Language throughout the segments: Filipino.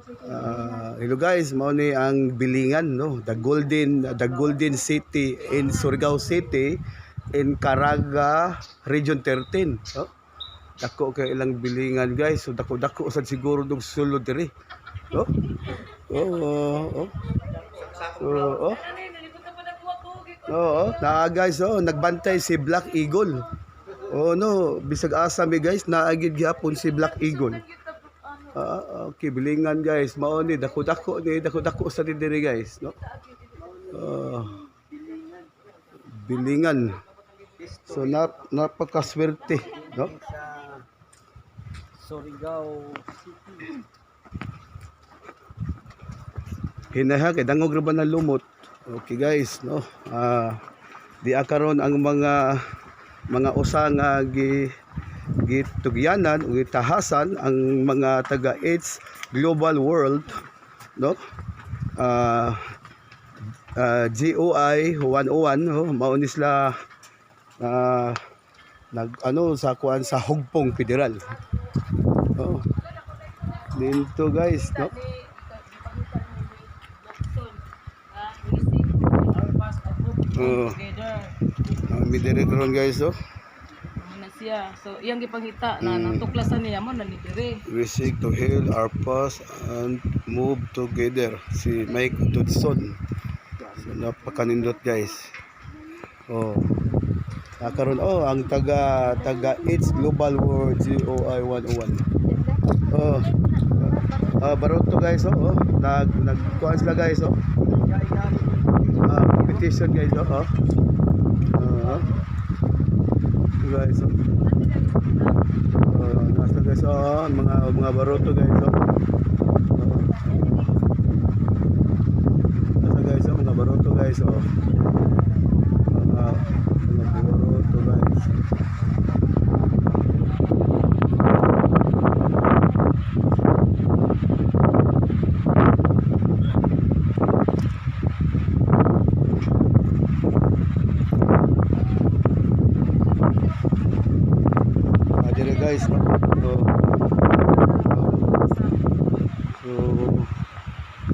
Hello guys, mao ni ang bilingan no, the golden city in Surigao City in Caraga Region 13. No? Dako kay ilang bilingan guys, so dako sad siguro dog sulod diri. No? Oh. So, guys, nagbantay si Black Eagle. Oh no, bisag asa mi guys, naagid gyapon si Black Eagle. Okay, bilingan guys, mao ni dako-dako sa diri guys, no? Bilingan. So napakaswerte, no? Surigao City. Hinaha kay dangog ra ba na lumot. Okay guys, no? Di akaron ang mga usa nga gitugyanan o gitahasan ang mga taga AIDS Global World, no? GOI 101, no? Mao ni sila sa kuan sa Hugpong Federal. Oh. Dito guys, no? May direktoron guys, oh. Siya. So, iyang gipangita na natuklasan niya mo na ni dire. We seek to heal our past and move together. Si Mike Dodson. So, napakanindot guys. Oh. Nakaroon ang taga AIDS Global World GOI 101. Oh. Baruto guys, oh. Nagkuhan sila guys, oh. Competition guys, oh. Guys, nasa guys, mga baruto guys, nasa guys, mga baruto guys, mga baruto guys. Guys, no? So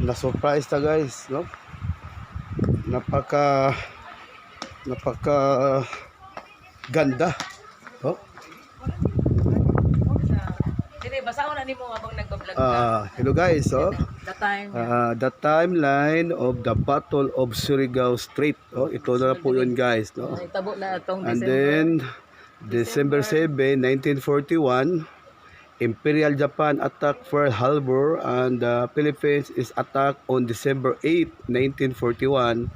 na-surprise ta guys, no? Napaka ganda, oh. Dire basahon na nimo abang nagba-vlog. Hello guys, oh. The timeline of the Battle of Surigao Strait. Oh, ito na po 'yun guys, no? Itabo na atong And December. then December 7, 1941, Imperial Japan attacked Pearl Harbor, and the Philippines is attacked on December 8, 1941.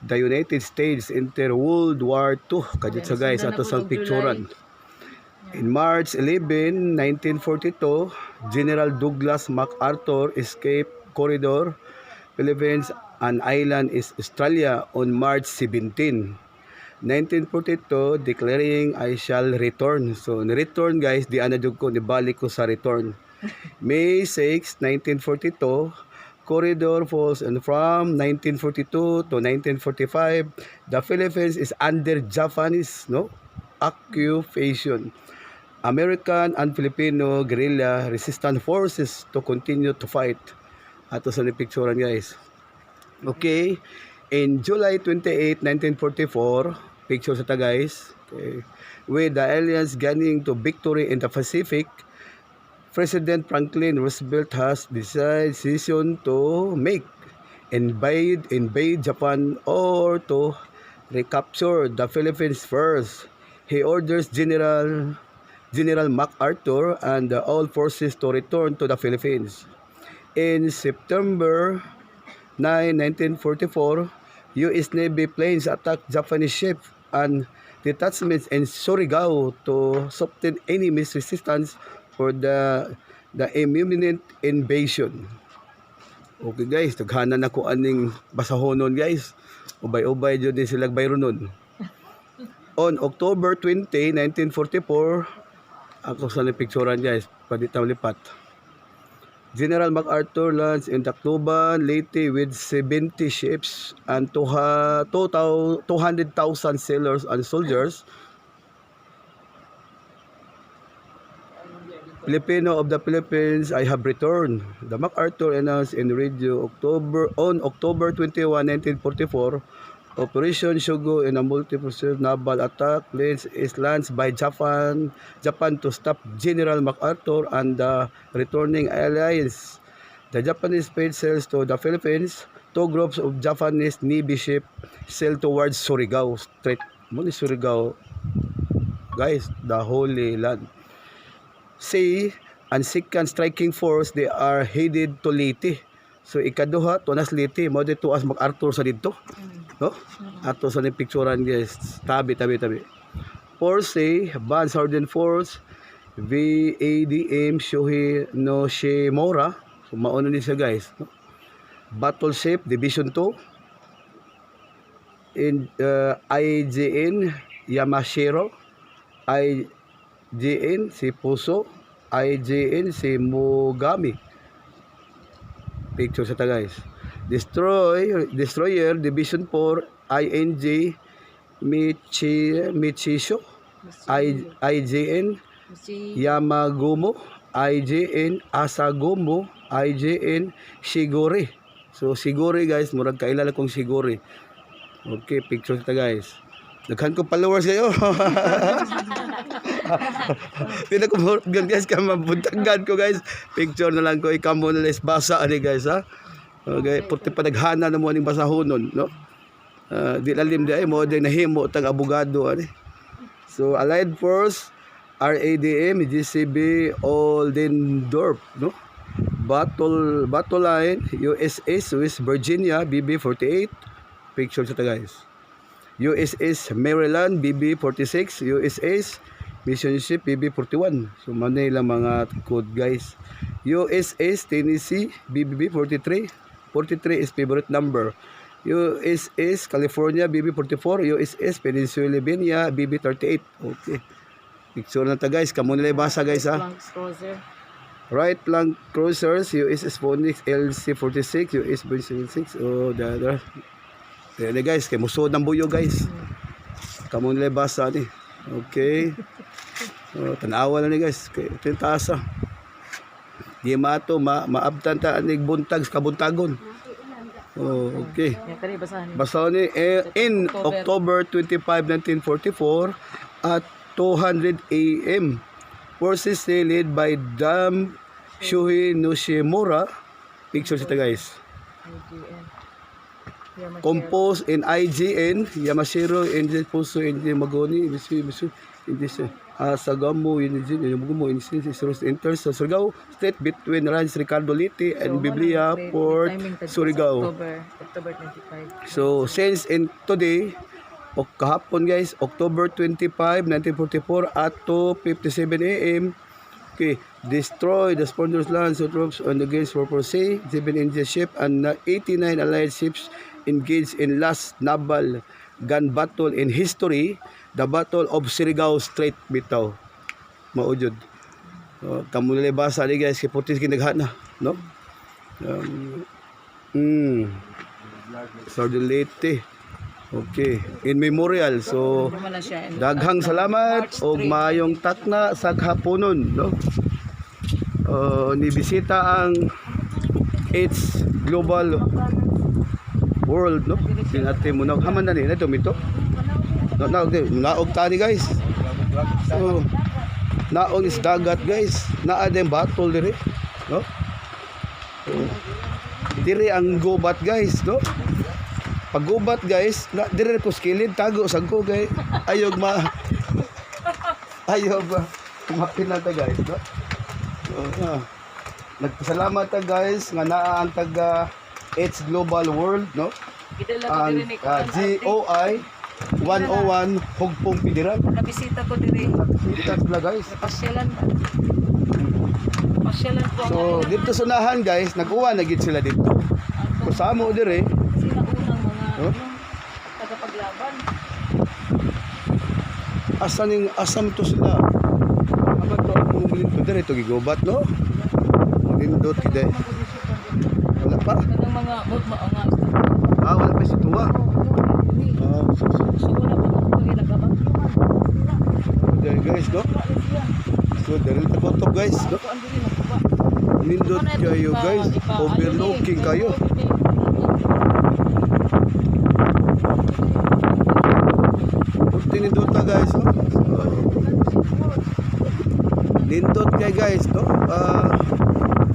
The United States enter World War II. Kadit sa guys, ato sang picturean. In March 11, 1942, General Douglas MacArthur escaped Corridor, Philippines, an island is Australia on March 17. 1942, declaring I shall return. So, ni-return guys, di anadug ko, nibalik ko sa return. May 6, 1942, Corridor falls, and from 1942 to 1945, the Philippines is under Japanese, no, occupation. American and Filipino guerrilla resistance forces to continue to fight. Ato sa ni-picturean guys. Okay. In July 28, 1944, picture sa ta guys, okay, with the Alliance gaining to victory in the Pacific, President Franklin Roosevelt has decision to make invade Japan or to recapture the Philippines first. He orders General MacArthur and all forces to return to the Philippines. In September 9, 1944, U.S. Navy planes attacked Japanese ships and detachments in Surigao to soften enemy's resistance for the imminent invasion. Okay guys, taghanan ako aning basahonon guys. Ubay-ubay jud ni sila bayronon. On October 20, 1944, ako sa picturean guys, paditaw lipat. General MacArthur lands in Tacloban, Leyte with 70 ships and 200,000 sailors and soldiers. Filipino of the Philippines, I have returned. The MacArthur announced in radio on October 21, 1944, Operation Shogo in a multi-pursuit naval attack is launched by Japan to stop General MacArthur and the returning allies. The Japanese fleet sails to the Philippines. Two groups of Japanese Navy ships sail towards Surigao Strait. Muli Surigao, guys, the Holy Land. Sea and second striking force, they are headed to Leyte. So ikaduha to nas Leyte, mo dito as MacArthur sa dito. No? Ato sa ni picturean guys, tabi. Force A, Band Sergeant Force, VADM Shohei no Shimura. So mauna ni siya guys. No? Battleship Division 2, in IJN Yamashiro, IJN si Puso, IJN si Mogami. Picture sa ta guys. Destroyer Division 4, INJ Michisho, IJN Yamagumo, IJN Asagumo, IJN Shigori. So Shigori guys, murag kailala kong Shigori. Okay, picture sa ta guys. Naghan ko followers kayo. Pila ko murag guys ka mabuntagan ko guys. Picture na lang ko ikamo na les basa ani guys ha. Okay, puti pa naghana na mo aning basahonon, no? Di lalim di ay mo din nahimo tag abogado ani. So Allied Force RADM GCB Oldendorf, no? Battle line USS West Virginia BB-48. Picture sa ta guys. USS Maryland BB-46, USS Mission Ship BB-41. So manila mga code guys. USS Tennessee BB-43. 43 is favorite number. USS California BB-44, USS Pennsylvania BB-38. Okay. Picture na ta guys, kamo nila basa guys ha. Right flank cruisers, USS Phoenix LC-46, US B-76. Oh, the Kaya guys, kay musod ng buyo guys. Kamo nila basa ni. Okay. Oh, tanawa na ni guys. Kay tintasa. Di mato maabtan ta anig buntag sa kabuntagon. Oh, okay. Basa ni in October 25, 1944 at 200 AM. Forces led by Dam Shohei Noshimura. Picture sita guys. Composed in IGN, Yamashiro, Engine Puso, Engine Magoni, Misu, Indis, Sagamo, Yamagumo, enters sa Surigao State between Ranch Ricardo Liti and Biblia Port Surigao. October 25. So, since in today, o kahapon guys, October 25, 1944 at 2:57 AM, okay, destroy the sponsors land so troops on the gates for Sea, 7 Indian ship and 89 Allied ships engaged in last naval gun battle in history, the Battle of Surigao Strait bitaw. Maujud. Kamo nila basa ni guys, kay putis kinaghana, no? Sergeant Leyte. Okay, in memorial. So daghang salamat og maayong takna sa haponon, no? Ni bisita ang It's Global World, no? Tinati mo na haman na ni ito. Naog tani guys. So naog is dagat guys. Naa din battle dire, no? So, dire ang gubat guys, no? Pag gubat guys, na dire ko skilid tago sagko kay ayog kumapin ta guys, no? So, nagpasalamat ta guys nga naa ang taga It's Global World, no? Ang GOI 101 Hugpong Pidiran. Nabisita ko dire. Nabisita sila guys. Pasyalan po. So dito sa unahan guys, nag-uwa na gid sila dito. Kusamo dire. Sila unang mga tagapaglaban. Asam to sila. Amat to ang mumulin to dire to gigubat, no? Nindot kide. Wala pa? Kanang mga Wala pa si tuwa. so wala pa ko ginagawa. There guys, no? So, dahil tagotob guys. No? Kuan diri na kuba. Nindot kayo guys. Overlooking kayo. Tinindota guys. No? Nindot kay guys. No?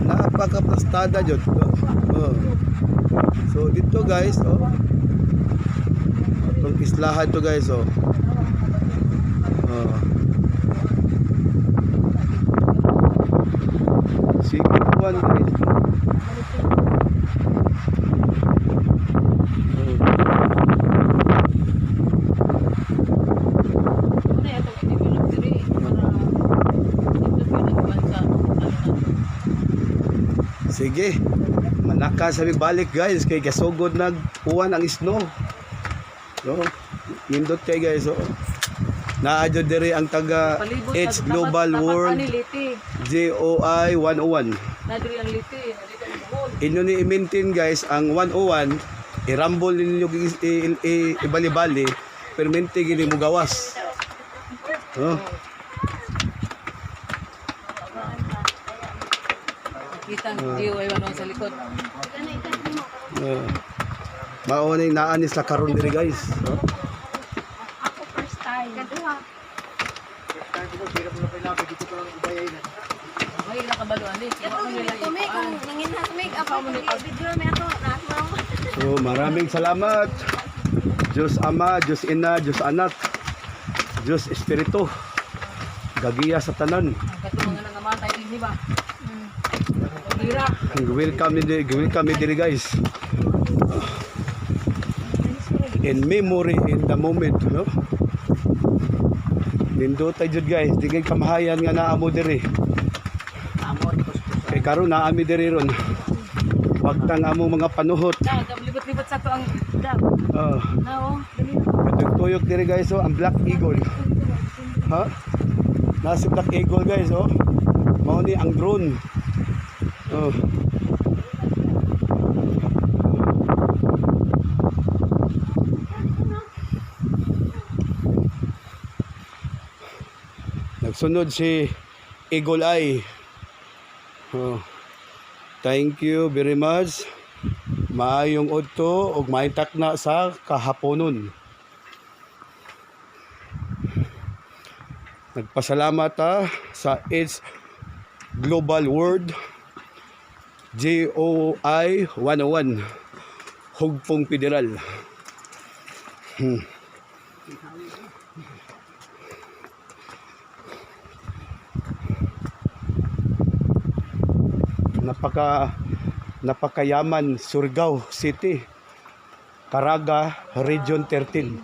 Napaka-plastada dyan. No? So, dito guys. No? Itong islahan to guys. Oh. Sige one guys. Ano ya tong i-develop diri para dito pa nagbansa Sige. Manaka sa balik guys kay kasugod nagpuan ang snow. No? Nindot kay guys. Oh. Naadyo diri ang taga H Global World JOI 101. na diri ang liti, dito ang buhol. Inyo ni i-maintain guys ang 101, i-rumble ninyo ibali-bali, permente gini mo gawas. Oh. Kita ang DIY ano sa likod. Mao ni naanis sa karon diri guys. Oh. Ako first time. Kaduha. Ay nakabalo ani. Ito tumig kung nanginha tumig ako video may ako nakasmang. So maraming salamat. Diyos Ama, Diyos Ina, Diyos Anak, Diyos Espiritu. Gagiya sa tanan. Katulungan nga namatay din ba? Gira. Welcome diri guys. In memory, in the moment, no? Nindot tayo jud guys, di kay kamahayan nga naamo diri. Kay karon naami diri ron. Pagtang amo mga panuhot. Libot-libot sa to ang dab. Nao, dali. Katuyok diri guys, oh, ang Black Eagle. Ha? Nasa Black Eagle guys, oh. Mao ni ang drone. Oh. Nagsunod si Eagle Eye. Oh. Thank you very much. Maayong udto ug maayong takna sa kahaponon. Nagpasalamat sa It's Global World JOI 101 Hugpong Federal. Napakayaman, Surigao City, Caraga, Region 13.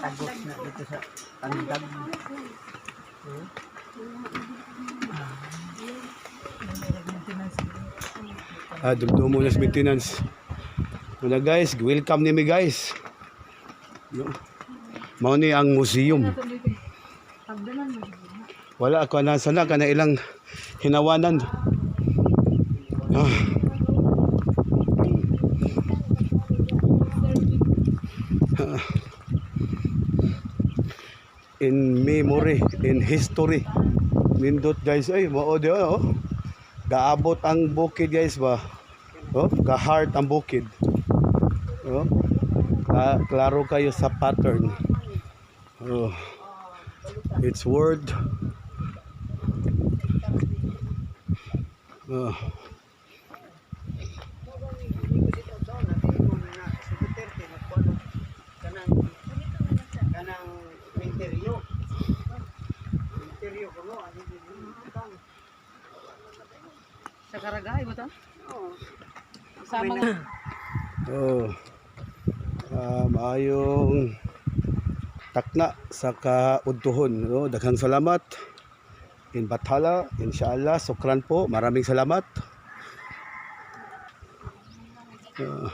Tagos na dito sa tandag. Dumdumo na sa maintenance. Muna guys, welcome nimi guys. Mao ni ang museum. Wala ako na sana kana ilang hinawanan. In memory, in history. Nindot guys, ay mao di oh. Gaabot ang bukid guys ba? Oh, ga-heart ang bukid. Oh. Klaro kayo sa pattern. Oh. It's word. Oh. Sa Karagay ba to? Oo. Sama nga. Oh. Maayong takna sa kaudtuhon. No? Daghang salamat. In Bathala, inshallah, sukran po. Maraming salamat. Uh,